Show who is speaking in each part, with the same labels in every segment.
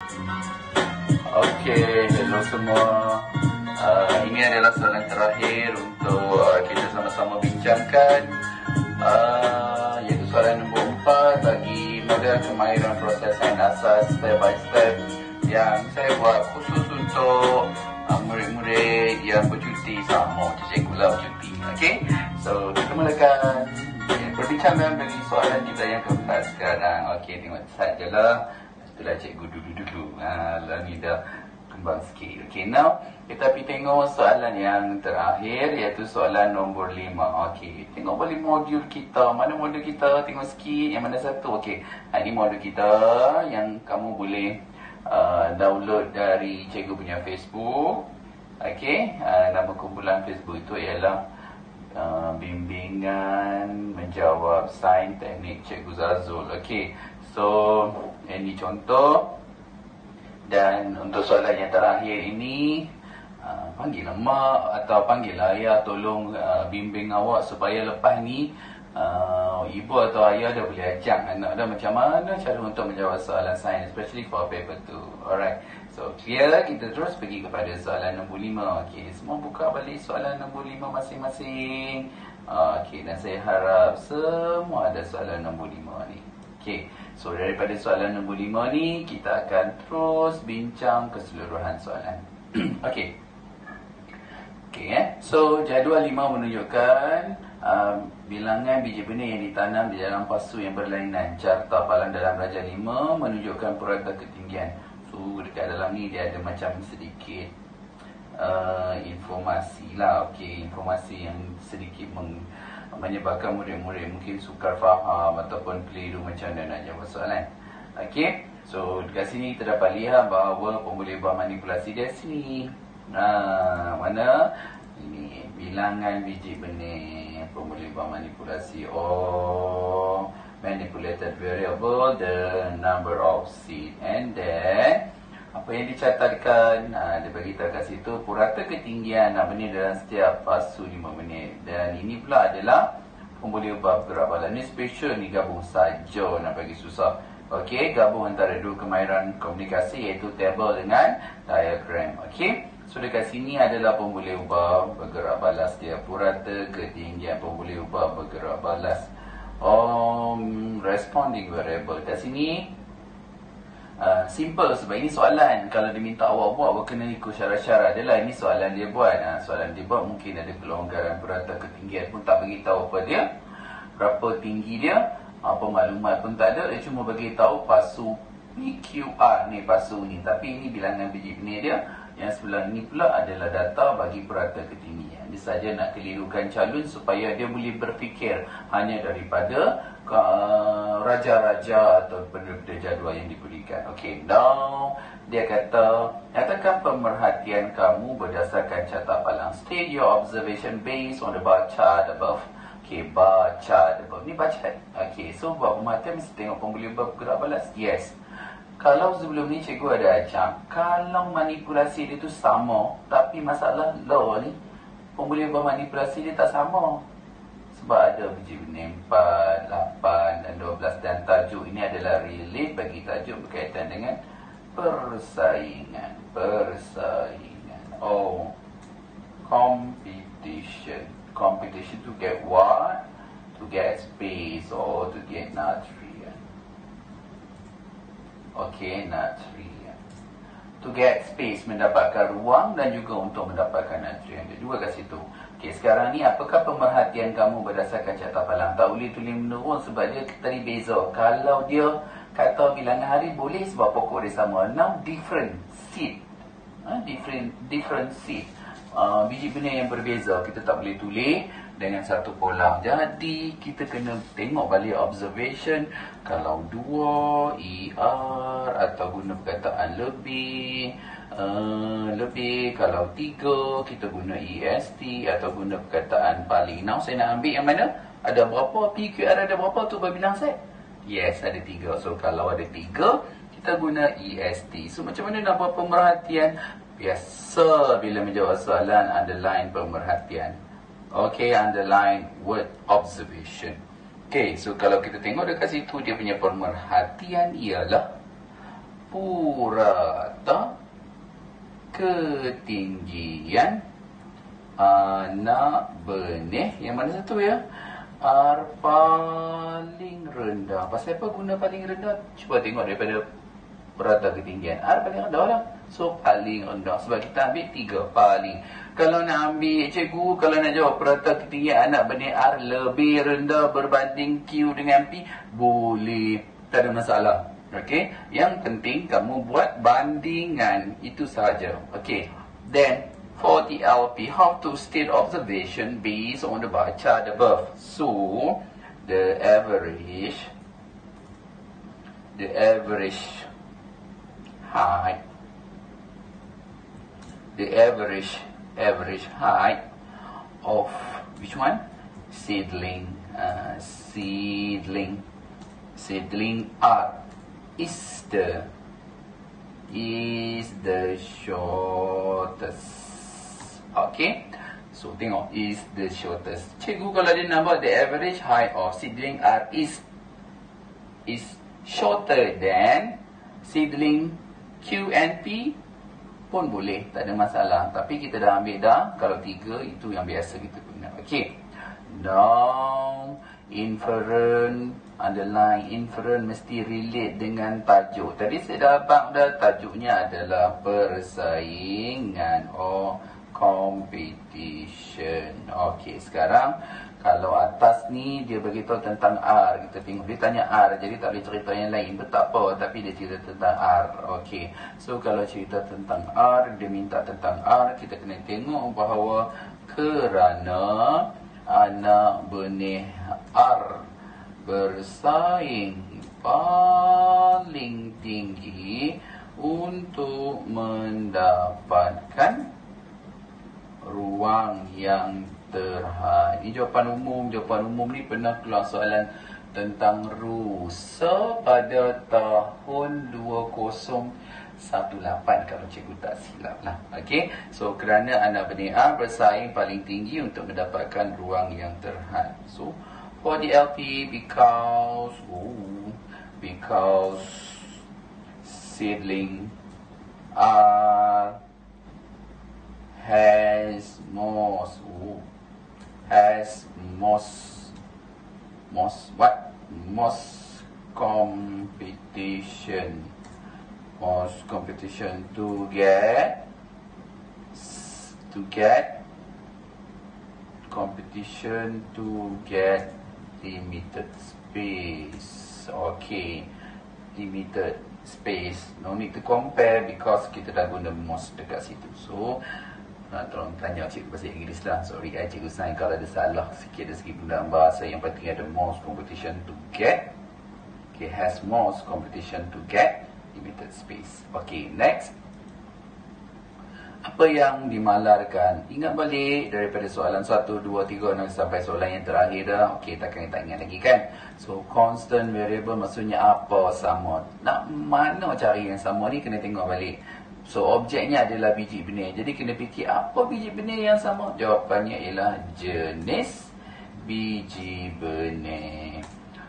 Speaker 1: Okey, hello semua. Ini adalah soalan terakhir untuk kita sama-sama bincangkan, iaitu soalan nombor 4 bagi model kemahiran proses sains asas step by step yang saya buat khusus untuk murid-murid yang bercuti sama cikgu lah bercuti. Okey, so kita mulakan perbincangan bagi soalan kita yang keempat sekarang. Okey, tengok sajalah. Itulah cikgu dulu-dulu. Lah ni dah kembang sikit. Okay, now kita pergi tengok soalan yang terakhir, iaitu soalan nombor 5. Okay, tengok balik modul kita. Mana modul kita? Tengok sikit yang mana satu. Okay, ini modul kita yang kamu boleh download dari cikgu punya Facebook. Okay, nama kumpulan Facebook itu ialah Bimbingan Menjawab Sains Teknik Cikgu Zazul. Okay, so ini contoh. Dan untuk soalan yang terakhir ini, panggil mak atau panggil ayah tolong bimbing awak supaya lepas ni ibu atau ayah dah boleh ajak anak dah macam mana cara untuk menjawab soalan sains, especially for paper 2. Alright, so clear. Kita terus pergi kepada soalan nombor 5. Okay, semua buka balik soalan nombor 5 masing-masing. Okay, dan saya harap semua ada soalan nombor 5 ni. Okay, so daripada soalan nombor 5 ni, kita akan terus bincang keseluruhan soalan. Okay. Okay, so jadual 5 menunjukkan bilangan biji benih yang ditanam di dalam pasu yang berlainan. Carta palang dalam darjah 5 menunjukkan purata ketinggian. So dekat dalam ni dia ada macam sedikit informasi lah. Okay, informasi yang sedikit menyebabkan murid-murid mungkin sukar faham ataupun keliru macam mana nak jawab soalan. Okey, so dekat sini kita dapat lihat bahawa pemboleh-buah manipulasi dia sini. Mana? Ini bilangan biji benih, pemboleh-buah manipulasi. Oh, manipulated variable, the number of seed, and then apa yang dicatatkan, dia bagi tahu kat situ purata ketinggian benih dalam setiap pasu 5 minit. Dan ini pula adalah pemboleh-buah bergerak balan. Ni special ni, gabung saja, nak bagi susah. Okey, gabung antara dua kemahiran komunikasi iaitu table dengan diagram. Okey, so dekat sini adalah pemboleh-buah bergerak balas dia, purata ketinggian pemboleh-buah bergerak balas. Responding variable kat sini simple sebab ini soalan. Kalau dia minta awak buat, awak kena ikut syarat-syarat dia lah. Ini soalan dia buat. Soalan dia buat mungkin ada kelonggaran purata ketinggian pun tak beritahu apa dia, berapa tinggi dia, apa maklumat pun tak ada. Dia cuma beritahu pasu PQR ni, pasu ni. Tapi ini bilangan biji benih dia. Yang sebelah ni pula adalah data bagi purata ketinggian. Dia saja nak kelirukan calon supaya dia boleh berfikir hanya daripada raja-raja atau benda-benda jadual yang diberikan. Okay, now dia kata, nyatakan pemerhatian kamu berdasarkan carta palang. State your observation based on the bar chart above. Okay, bar chart above. Ni bar chart. Okay, so buat pemerhatian mesti tengok pemboleh-buah bergerak balas. Yes. Kalau sebelum ni cikgu ada ajar, kalau manipulasi dia tu sama, tapi masalah law ni, pemboleh-buah manipulasi dia tak sama. Sebab ada biji benih 4, 8 dan 12, dan tajuk ini adalah relate bagi tajuk berkaitan dengan persaingan. Persaingan. Oh, competition. Competition to get what? To get space or to get nutrient. Okay, nutrient. To get space, mendapatkan ruang, dan juga untuk mendapatkan nutrient. Dia dua kat situ. Okay, sekarang ni apakah pemerhatian kamu berdasarkan carta palang? Tak boleh tulis menurun sebab dia tadi beza. Kalau dia kata bilangan hari boleh sebab pokok dia sama. Now different seed. Different seed. Biji benih yang berbeza. Kita tak boleh tulis dengan satu pola. Jadi kita kena tengok balik observation. Kalau 2, ER, atau guna perkataan lebih. Kalau 3 kita guna EST atau guna perkataan paling. Now saya nak ambil yang mana? Ada berapa PQR, ada berapa tu berbilang set? Yes, ada 3. So kalau ada 3 kita guna EST. So macam mana nak buat pemerhatian? Biasa bila menjawab soalan, underline pemerhatian. Okay, underline word observation. Okay, so kalau kita tengok dekat situ, dia punya pemerhatian ialah purata ketinggian anak benih. Yang mana satu ya? R paling rendah. Pasal apa guna paling rendah? Cuba tengok daripada purata ketinggian. R paling rendah lah. So, paling rendah. Sebab kita ambil 3 paling. Kalau nak ambil cikgu, kalau nak jawab purata ketinggian anak benih R lebih rendah berbanding Q dengan P, boleh. Tak ada masalah. Okey. Yang penting kamu buat bandingan. Itu sahaja. Okey. Then, for the LP, how to state observation based on the bar chart above. So, the average height, average height of which one? Seedling R is the shortest. Okay, so tengok is the shortest. Cikgu kalau dia nampak the average height of seedling R is shorter than seedling Q and P pun boleh, tak ada masalah. Tapi kita dah ambil dah, kalau 3 itu yang biasa kita guna. Okay, now inference, underline inference mesti relate dengan tajuk. Tadi saya dah abang dah, tajuknya adalah persaingan competition. Okey, sekarang kalau atas ni dia beritahu tentang R, kita tengok dia tanya R, jadi tak boleh cerita yang lain pun tak apa, tapi dia cerita tentang R. Okey, so kalau cerita tentang R, dia minta tentang R, kita kena tengok bahawa kerana anak benih R bersaing paling tinggi untuk mendapatkan ruang yang terhad. Ini jawapan umum. Jawapan umum ni pernah keluar soalan tentang rusa pada tahun 2018 kalau cikgu tak silap lah. Okey, so kerana anak benih A bersaing paling tinggi untuk mendapatkan ruang yang terhad. So for the LP, because seedling has most competition to get limited space. Okay, limited space, no need to compare because kita dah guna most dekat situ. So tolong tanya cikgu bahasa Inggeris lah. Sorry cikgu Sain kalau ada salah sikit dari segi penggunaan bahasa. Yang penting ada most competition to get. Okay, has most competition to get limited space. Okay, next. Apa yang dimalarkan? Ingat balik daripada soalan 1, 2, 3 sampai soalan yang terakhir dah. Okay, tak ingat lagi kan? So, constant variable maksudnya apa sama? Nak mana cari yang sama ni kena tengok balik. So, objeknya adalah biji benih. Jadi, kena fikir apa biji benih yang sama? Jawapannya ialah jenis biji benih.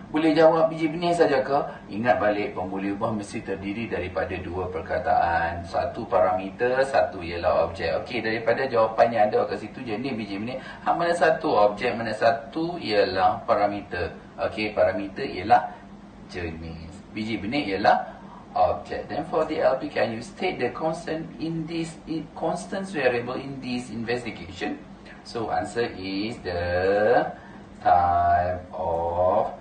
Speaker 1: Boleh jawab biji benih saja ke? Ingat balik, pembuli ubah mesti terdiri daripada 2 perkataan. 1 parameter, 1 ialah objek. Okey, daripada jawapannya ada kat situ jenis biji benih. Mana satu objek, mana satu ialah parameter. Okey, parameter ialah jenis. Biji benih ialah object. Then for the LP, can you state the constant constant variable in this investigation? So answer is the type of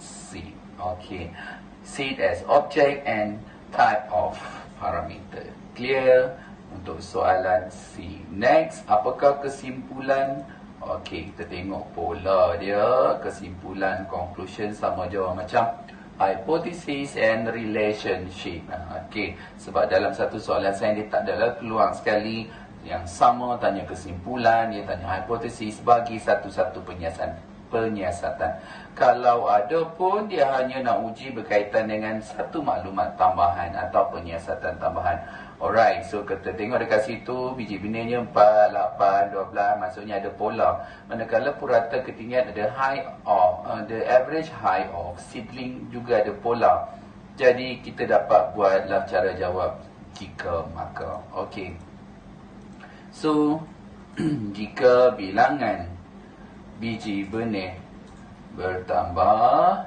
Speaker 1: seed. Okay, seed as object and type of parameter. Clear untuk soalan C. Next, apakah kesimpulan? Okay, kita tengok pola dia. Kesimpulan, conclusion sama jawab macam hypothesis and relationship. Okey, sebab dalam satu soalan saya dia tak adalah keluar sekali yang sama tanya kesimpulan, dia tanya hipotesis bagi satu-satu penyiasatan. Kalau ada pun dia hanya nak uji berkaitan dengan satu maklumat tambahan atau penyiasatan tambahan. Alright, so kita tengok dekat situ biji benihnya 4, 8, 12, maksudnya ada pola. Manakala purata ketinggian ada the average height of seedling juga ada pola. Jadi kita dapat buatlah cara jawab jika maka. Okey. So jika bilangan biji benih bertambah,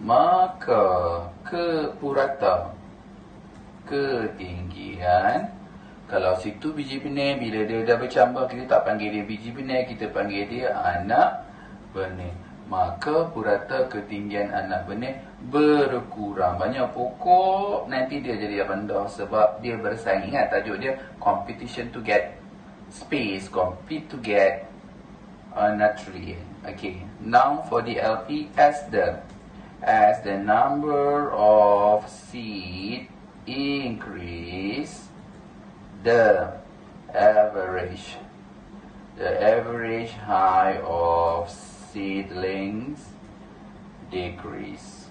Speaker 1: maka ke purata ketinggian, kalau situ biji benih, bila dia dah bercambah, kita tak panggil dia biji benih, kita panggil dia anak benih. Maka purata ketinggian anak benih berkurang. Banyak pokok nanti dia jadi rendah sebab dia bersaing. Ingat tajuk dia competition to get space, compete to get nutrient. Okay, now for the LP, as the number of seed increase, the average height of seedlings decrease.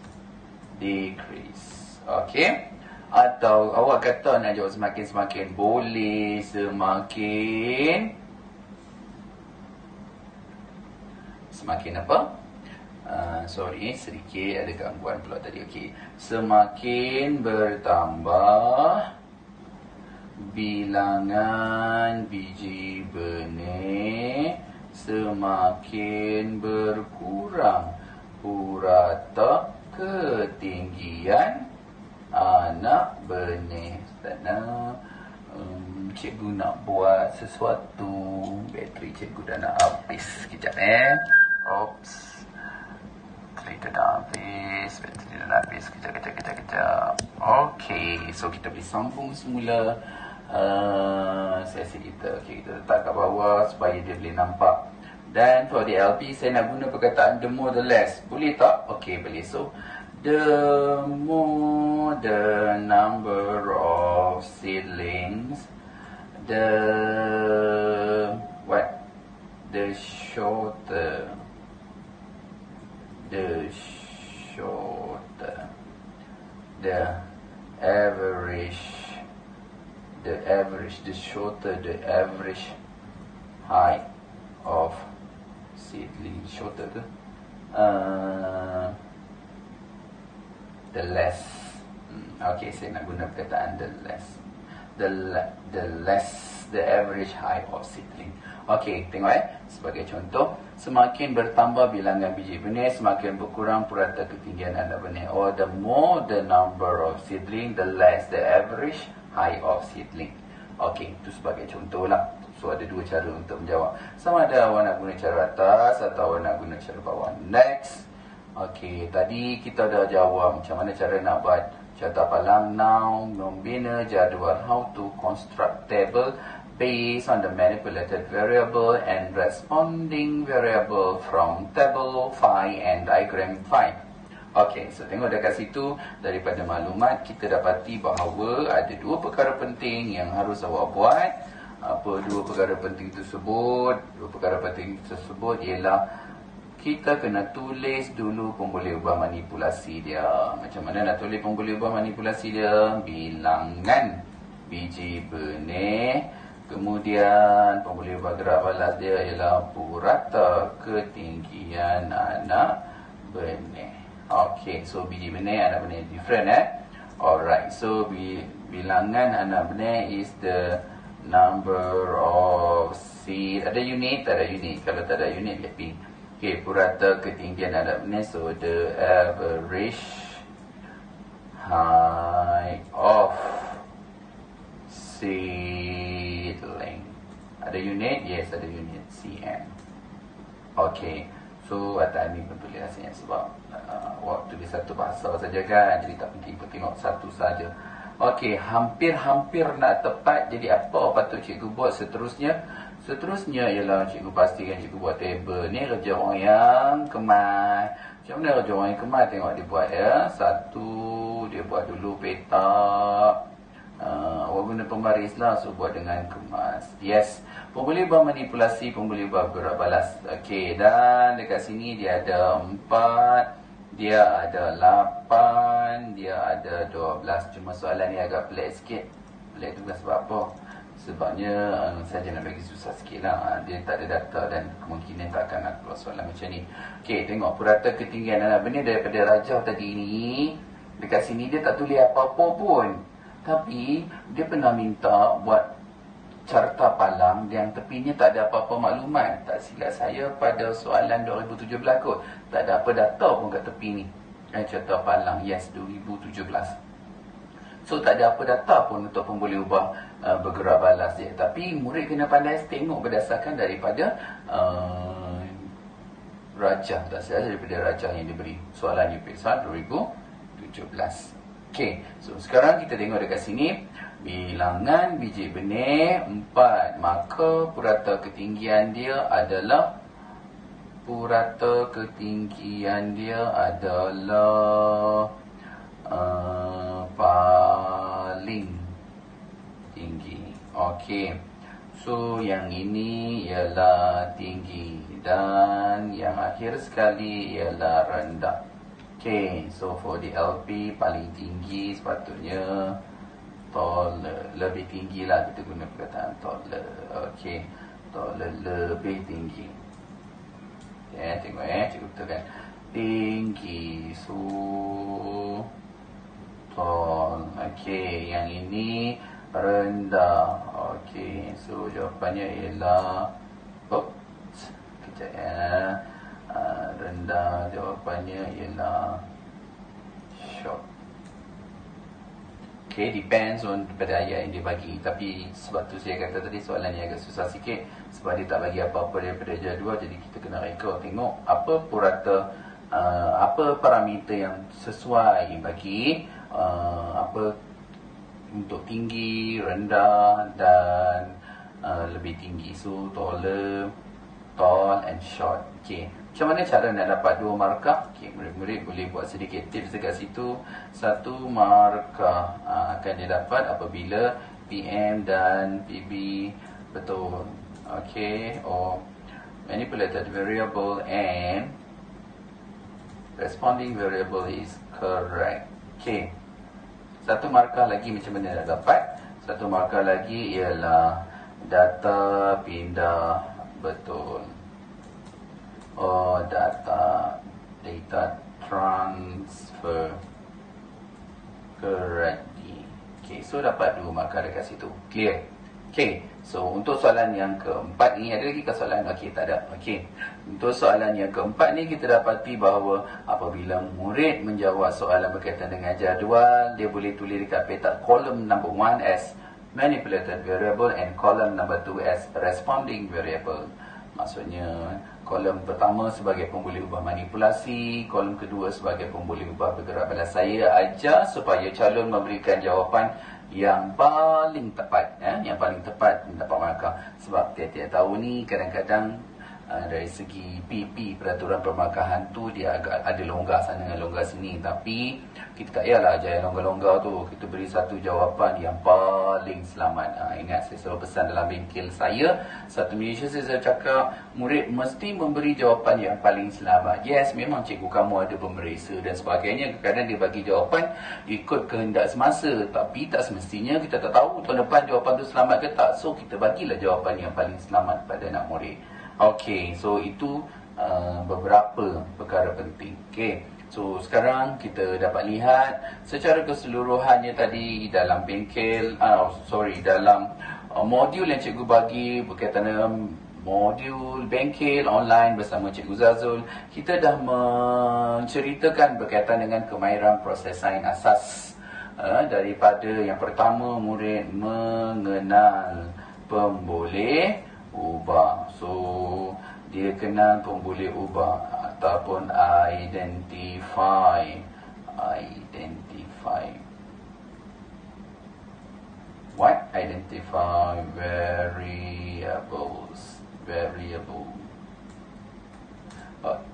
Speaker 1: Okay, atau awak kata nak jawab semakin boleh semakin apa? Sorry, sedikit ada gangguan pula tadi. Okey, semakin bertambah bilangan biji benih, semakin berkurang purata ketinggian anak benih. Cikgu nak buat sesuatu, bateri cikgu dah nak habis. Sekejap Oops, bateri dah nak habis. Kejap. Okey, so kita boleh sambung semula sesi kita. Okey, kita letak kat bawah supaya dia boleh nampak. Dan for the LP, saya nak guna perkataan the more the less. Boleh tak? Okey, boleh. So, the more the number of seedlings, the shorter the average height of seedling, shorter tu the less. Okay, saya nak guna perkataan the less the average height of seedling. Okey, tengok sebagai contoh, semakin bertambah bilangan biji benih, semakin berkurang purata ketinggian anak benih. Or the more the number of seedling, the less the average height of seedling. Okey, itu sebagai contoh lah. So ada dua cara untuk menjawab. Sama ada awak nak guna cara atas atau awak nak guna cara bawah. Next. Okey, tadi kita dah jawab macam mana cara nak buat carta palang, noun, membina jadual, how to construct table based on the manipulated variable and responding variable from table 5 and diagram 5. Okey, so tengok dekat situ, daripada maklumat kita dapati bahawa ada dua perkara penting yang harus awak buat. Apa dua perkara penting tersebut? Dua perkara penting tersebut ialah kita kena tulis dulu pemboleh ubah manipulasi dia. Macam mana nak tulis pemboleh ubah manipulasi dia? Bilangan biji benih, kemudian pemboleh ubah gerak balas dia ialah purata ketinggian anak benih. Okey, so biji benih, anak benih different Alright, so bilangan anak benih is the number of seed. Ada unit? Tak ada unit. Kalau tak ada unit, happy. Okay, purata ketinggian anak benih, so the average height of seedling. Ada unit? Yes, ada unit. cm. Okay, so atas ni pun tulis rasanya sebab waktu tulis satu bahasa saja kan, jadi tak penting pun tengok satu saja. Okey, hampir nak tepat. Jadi apa patut cikgu buat seterusnya? Seterusnya ialah cikgu pastikan cikgu buat table. Ni kerja orang yang kemas. Macam mana kerja orang yang kemas? Tengok dia buat satu, dia buat dulu peta. Awak guna pembaris lah, so buat dengan kemas. Yes, pemboleh ubah manipulasi, pemboleh ubah gerak balas. Okey, dan dekat sini dia ada 4. Dia ada 8, dia ada 12. Cuma soalan ni agak pelik sikit. Pelik tu bukan sebab apa. Sebabnya saja nak bagi susah sikit lah. Dia tak ada data dan kemungkinan tak akan nak keluar soalan macam ni. Okey, tengok purata ketinggian anak benih daripada rajah tadi ni. Dekat sini dia tak tulis apa-apa pun. Tapi dia pernah minta buat carta palang yang tepinya tak ada apa-apa maklumat. Tak silap saya pada soalan 2017 kot. Tak ada apa data pun kat tepi ni. Carta palang, yes, 2017. So tak ada apa data pun untuk pun boleh ubah bergerak balas dia. Tapi murid kena pandai tengok berdasarkan daripada rajah. Tak silap daripada rajah yang diberi. Soalan UPSR 2017. Okey, so sekarang kita tengok dekat sini. Bilangan biji benih 4. Maka purata ketinggian dia adalah paling tinggi. Okey. So yang ini ialah tinggi dan yang akhir sekali ialah rendah. Okay, so for the LP paling tinggi sepatutnya taller. Lebih tinggi lah kita guna perkataan taller. Okay, taller lebih tinggi. Okay, tengok cikgu betulkan. Tinggi, so tall. Okay, yang ini rendah. Okay, so jawapannya ialah kejap ya. Rendah, jawapannya ialah short. Okay, depends on pada ayat yang dia bagi. Tapi sebab tu saya kata tadi soalan ni agak susah sikit. Sebab dia tak bagi apa-apa daripada jadual. Jadi kita kena reka tengok apa purata, apa parameter yang sesuai bagi apa untuk tinggi, rendah dan lebih tinggi. So taller, tall and short. Okay, macam mana cara nak dapat 2 markah? Okay, murid-murid boleh buat sedikit tips dekat situ. 1 markah akan didapat apabila PM dan PB betul. Okay, or manipulated variable and responding variable is correct. Okay, 1 markah lagi macam mana nak dapat? 1 markah lagi ialah data pindah betul. Data transfer correctly. Okay, so dapat 2 markah dekat situ. Clear? Okay, so untuk soalan yang keempat ni, ada lagi ke soalan? Okay, tak ada. Okay, untuk soalan yang keempat ni kita dapati bahawa apabila murid menjawab soalan berkaitan dengan jadual, dia boleh tulis dekat petak kolom number 1 as manipulated variable and column number 2 as responding variable. Maksudnya kolom pertama sebagai pemboleh ubah manipulasi, kolom kedua sebagai pemboleh ubah bergerak balas. Saya ajar supaya calon memberikan jawapan yang paling tepat, yang paling tepat mendapat markah. Sebab tiap-tiap tahun ni kadang-kadang dari segi PP, peraturan permarkahan tu dia agak ada longgar sana dengan longgar sini. Tapi kita tak payahlah ajar yang longgar-longgar tu. Kita beri satu jawapan yang paling selamat. Ingat saya selalu pesan dalam bengkel saya, satu Malaysia saya cakap murid mesti memberi jawapan yang paling selamat. Yes, memang cikgu kamu ada pemeriksa dan sebagainya. Kadang-kadang dia bagi jawapan ikut kehendak semasa. Tapi tak semestinya kita tak tahu tahun depan jawapan tu selamat ke tak. So kita bagilah jawapan yang paling selamat pada anak murid. Okay, so itu beberapa perkara penting. Okay, so sekarang kita dapat lihat secara keseluruhannya tadi dalam bengkel, dalam modul yang cikgu bagi berkaitan dengan modul bengkel online bersama Cikgu Zazul, kita dah menceritakan berkaitan dengan kemahiran proses sains asas. Daripada yang pertama, murid mengenal pemboleh ubah. So dia kenal pemboleh ubah ataupun identify what? Identify variable.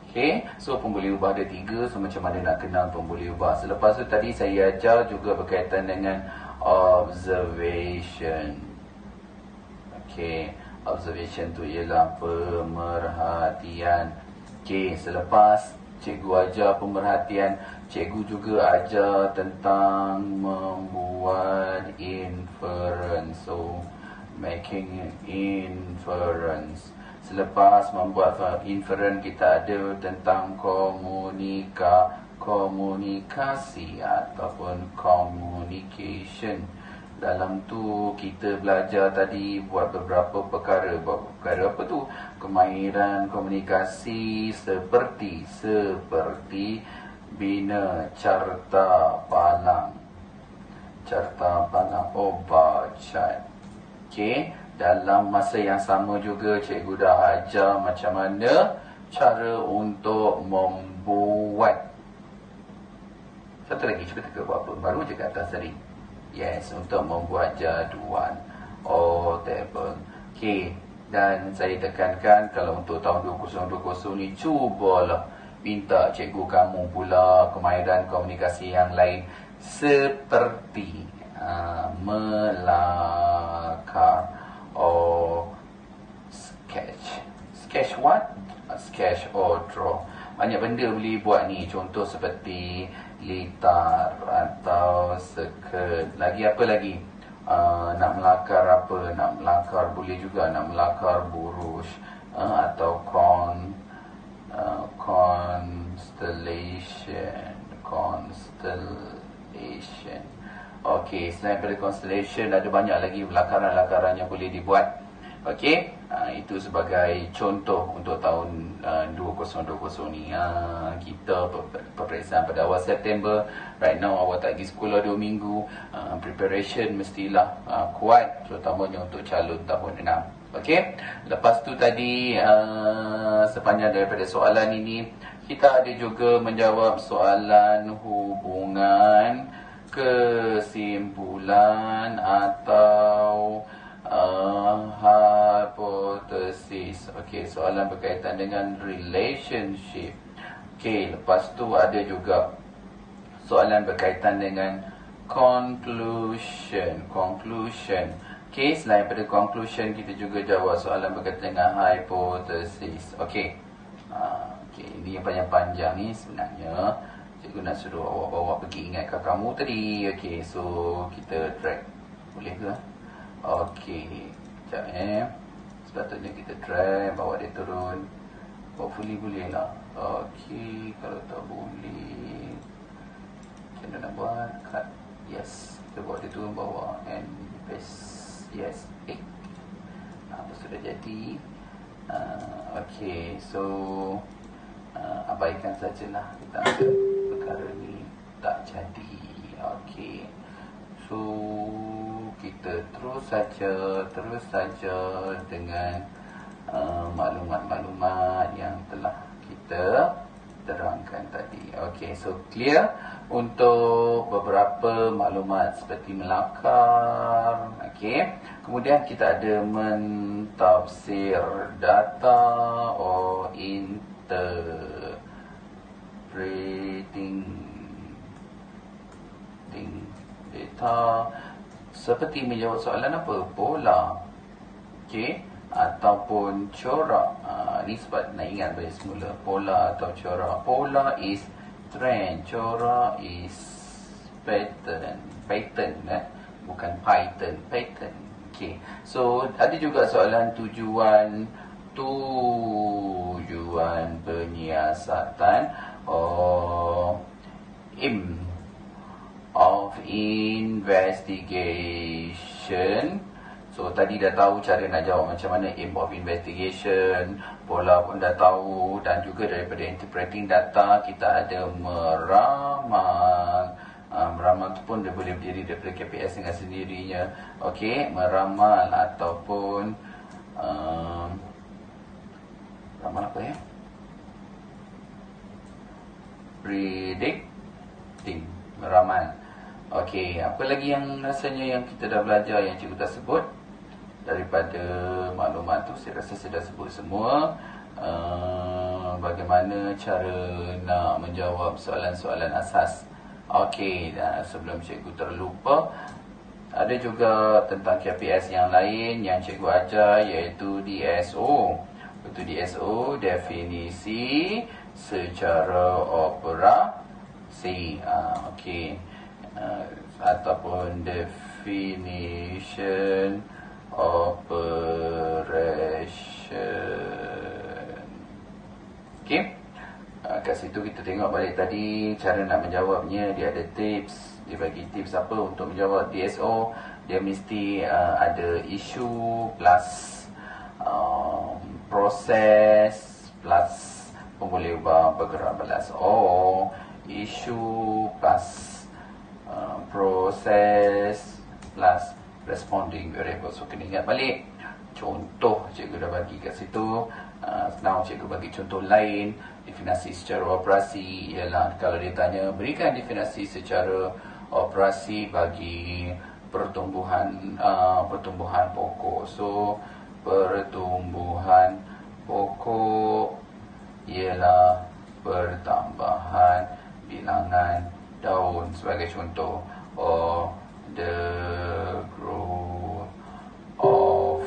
Speaker 1: Okay, so pemboleh ubah ada 3. So macam mana nak kenal pemboleh ubah? Selepas tu tadi saya ajar juga berkaitan dengan observation. Okay, observation tu ialah pemerhatian. Okay, selepas cikgu ajar pemerhatian, cikgu juga ajar tentang membuat inference. So, making an inference. Selepas membuat inference, kita ada tentang komunikasi ataupun communication. Dalam tu kita belajar tadi buat beberapa perkara. Buat perkara apa tu? Kemahiran komunikasi seperti bina carta palang. Carta palang bar chart. Okey, dalam masa yang sama juga cikgu dah ajar macam mana cara untuk membuat. Satu lagi, cuba teka buat apa? Baru je kat atas tadi. Yes, untuk membuat jadual table. Okey, dan saya tekankan kalau untuk tahun 2020 ni, cubalah minta cikgu kamu pula kemahiran komunikasi yang lain seperti melakar sketch. Sketch what? Sketch or draw. Banyak benda boleh buat ni. Contoh seperti litar atau skirt. Lagi apa lagi? Nak melakar apa? Nak melakar boleh juga. Nak melakar buruj atau constellation. Okey, selain daripada constellation ada banyak lagi lakaran-lakaran yang boleh dibuat. Okey, itu sebagai contoh untuk tahun 2020 ni. Kita peperiksaan pada awal September. Right now awak tak pergi sekolah 2 minggu. Preparation mestilah kuat, terutamanya untuk calon tahun 6. Okey, lepas tu tadi sepanjang daripada soalan ini, kita ada juga menjawab soalan hubungan, kesimpulan atau hipotesis. Okey, soalan berkaitan dengan relationship. Okey, lepas tu ada juga soalan berkaitan dengan conclusion. Okey, selain daripada conclusion, kita juga jawab soalan berkaitan dengan hipotesis. Okey. Okey, ini yang panjang ni sebenarnya. Cikgu nak suruh awak bawa pergi ingatkan kamu tadi. Okey, so kita drag. Boleh ke? Okey, sekejap sepatutnya kita drag, bawa dia turun. Hopefully boleh lah. Okey, kalau tak boleh, macam mana nak buat? Cut. Yes, kita bawa dia turun bawah and paste. Yes, apa sudah jadi. Okey, so abaikan sajalah. Kita anggap perkara ni tak jadi. Okey, so kita terus saja dengan maklumat-maklumat yang telah kita terangkan tadi. Okey, so clear untuk beberapa maklumat seperti melakar. Okey, kemudian kita ada mentafsir data or interpreting data. Seperti menjawab soalan apa? Pola. Okey, ataupun corak. Ni sebab nak ingat dari semula. Pola atau corak. Pola is trend. Corak is pattern. Bukan Python. Pattern. Okey. So, ada juga soalan tujuan penyiasatan aim of investigation. So tadi dah tahu cara nak jawab macam mana aim of investigation, pola pun dah tahu, dan juga daripada interpreting data kita ada meramal. Meramal tu pun dia boleh berdiri daripada KPS dengan sendirinya. Okey, meramal ataupun ramal apa ya? Predicting, meramal. Okey, apa lagi yang rasanya yang kita dah belajar yang cikgu dah sebut? Daripada maklumat tu saya rasa saya dah sebut semua. Bagaimana cara nak menjawab soalan-soalan asas. Okey, dan sebelum cikgu terlupa, ada juga tentang KPS yang lain yang cikgu ajar, iaitu DSO. Itu DSO, definisi secara operasi. Okey, ataupun definition operation. Okey, Kat situ kita tengok balik tadi cara nak menjawabnya. Dia ada tips. Dia bagi tips apa untuk menjawab DSO. Dia mesti ada isu plus proses plus boleh ubah bergerak balas. Isu plus proses plus responding variable. So kena ingat balik. Contoh cikgu dah bagi kat situ. Now cikgu bagi contoh lain. Definasi secara operasi ialah kalau dia tanya berikan definisi secara operasi bagi pertumbuhan pokok. So pertumbuhan pokok ialah pertambahan bilangan daun sebagai contoh. The growth of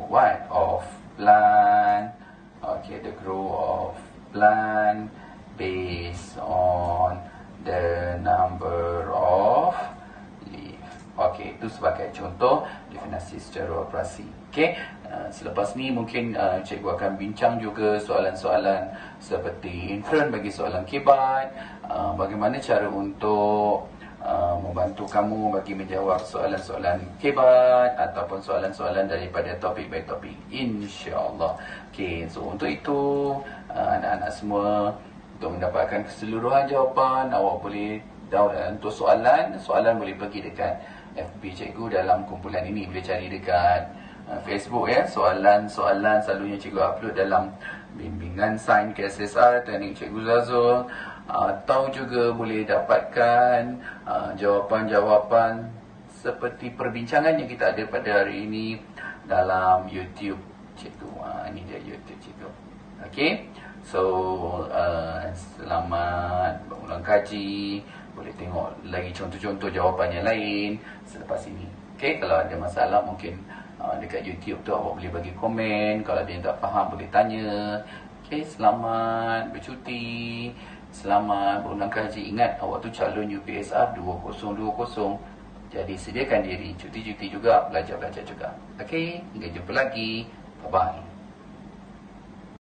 Speaker 1: what? Of plant. Okay, the growth of plant based on the number of leaf. Okay, itu sebagai contoh definisi secara operasi. Okay, selepas ni mungkin cikgu akan bincang juga soalan-soalan seperti inference bagi soalan kebat, bagaimana cara untuk membantu kamu bagi menjawab soalan-soalan kebat ataupun soalan-soalan daripada topik by topik, insya-Allah. Okay, so untuk itu anak-anak semua, untuk mendapatkan keseluruhan jawapan, awak boleh untuk soalan boleh pergi dekat FB cikgu dalam kumpulan ini. Boleh cari dekat Facebook ya. Soalan-soalan selalunya cikgu upload dalam bimbingan sains KSSR Teknik Cikgu Zazul, atau juga boleh dapatkan jawapan-jawapan seperti perbincangan yang kita ada pada hari ini dalam YouTube cikgu. Ini dia YouTube cikgu. Okay, so selamat berulang kaji. Boleh tengok lagi contoh-contoh jawapan yang lain selepas ini. Okay, kalau ada masalah mungkin dekat YouTube tu awak boleh bagi komen. Kalau ada yang tak faham boleh tanya. Okay, selamat bercuti. Selamat berulang kaji. Ingat, awak tu calon UPSR 2020. Jadi sediakan diri, cuti-cuti juga, belajar-belajar juga. Okay, hingga jumpa lagi. Bye-bye.